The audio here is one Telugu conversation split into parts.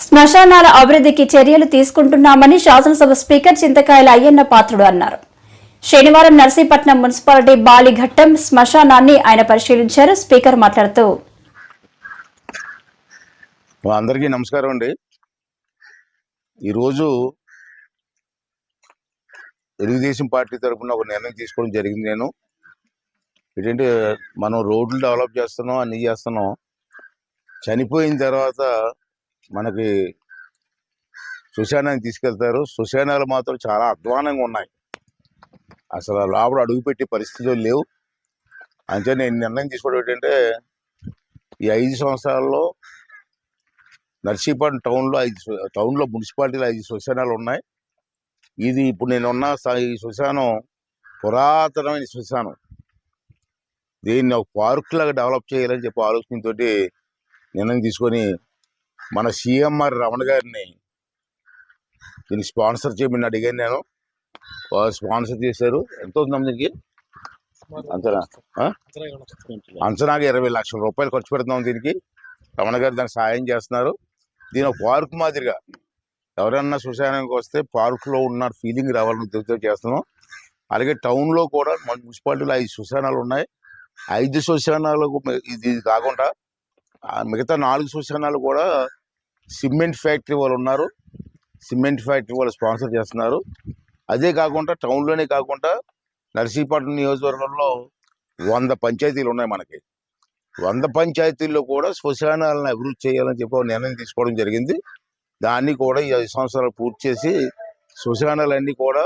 శ్మశానాల అభివృద్ధికి చర్యలు తీసుకుంటున్నామని శాసనసభ స్పీకర్ చింతకాయల అయ్యన్న పాత్రుడు అన్నారు. శనివారం నర్సీపట్నం మున్సిపాలిటీ బాలిఘట్టం శ్మశానాన్ని ఆయన పరిశీలించారు. స్పీకర్ మాట్లాడుతూ, అందరికీ నమస్కారం అండి. ఈరోజు తెలుగుదేశం పార్టీ తరఫున ఒక నిర్ణయం తీసుకోవడం జరిగింది. నేను ఏంటంటే మనం రోడ్లు డెవలప్ చేస్తున్నాం, అన్నీ చేస్తున్నాం. చనిపోయిన తర్వాత మనకి శ్మశానాన్ని తీసుకెళ్తారు. శ్మశానాలు మాత్రం చాలా అధ్వానంగా ఉన్నాయి, అసలు లోపల అడుగుపెట్టే పరిస్థితులు లేవు. అంటే నేను నిర్ణయం తీసుకోవడం ఏంటంటే ఈ 5 సంవత్సరాల్లో నర్సీపట్నం టౌన్లో మున్సిపాలిటీలో 5 శ్మశానాలు ఉన్నాయి. ఇది ఇప్పుడు నేను ఉన్న ఈ శ్మశానం పురాతనమైన శ్మశానం. దీన్ని ఒక పార్క్ లాగా డెవలప్ చేయాలని చెప్పి ఆలోచనతో నిర్ణయం తీసుకొని మన సిఎంఆర్ రమణ గారిని దీన్ని స్పాన్సర్ చేయమని అడిగాను. నేను స్పాన్సర్ చేశారు. ఎంత అవుతుంది దీనికి అంచనాగా 20 లక్షల రూపాయలు ఖర్చు పెడుతున్నాం. దీనికి రమణ గారు దానికి సాయం చేస్తున్నారు. దీని ఒక పార్క్ మాదిరిగా ఎవరన్నా శ్మశానానికి వస్తే పార్కులో ఉన్న ఫీలింగ్ రావాలని ఉద్దేశంతో చేస్తున్నాం. అలాగే టౌన్లో కూడా మన మున్సిపాలిటీలో 5 శ్మశానాలు ఉన్నాయి. 5 శ్మశానాలకు ఇది కాకుండా మిగతా 4 శ్మశానాలు కూడా సిమెంట్ ఫ్యాక్టరీ వాళ్ళు ఉన్నారు. సిమెంట్ ఫ్యాక్టరీ వాళ్ళు స్పాన్సర్ చేస్తున్నారు. అదే కాకుండా టౌన్లోనే కాకుండా నర్సీపట్నం నియోజకవర్గంలో 100 పంచాయతీలు ఉన్నాయి. మనకి 100 పంచాయతీల్లో కూడా శ్మశానాలను అభివృద్ధి చేయాలని చెప్పి నిర్ణయం తీసుకోవడం జరిగింది. దాన్ని కూడా ఈ 5 సంవత్సరాలు పూర్తి చేసి శ్మశానాలన్నీ కూడా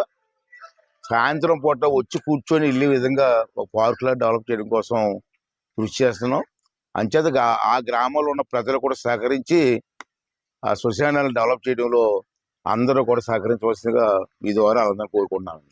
సాయంత్రం పూట వచ్చి కూర్చొని వెళ్ళే విధంగా ఒక పార్కులా డెవలప్ చేయడం కోసం కృషి చేస్తున్నాం. అంచేత ఆ గ్రామంలో ఉన్న ప్రజలు కూడా సహకరించి ఆ శ్మశానాలను డెవలప్ చేయడంలో అందరూ కూడా సహకరించవలసిందిగా మీ ద్వారా అందరూ కోరుకుంటున్నాను.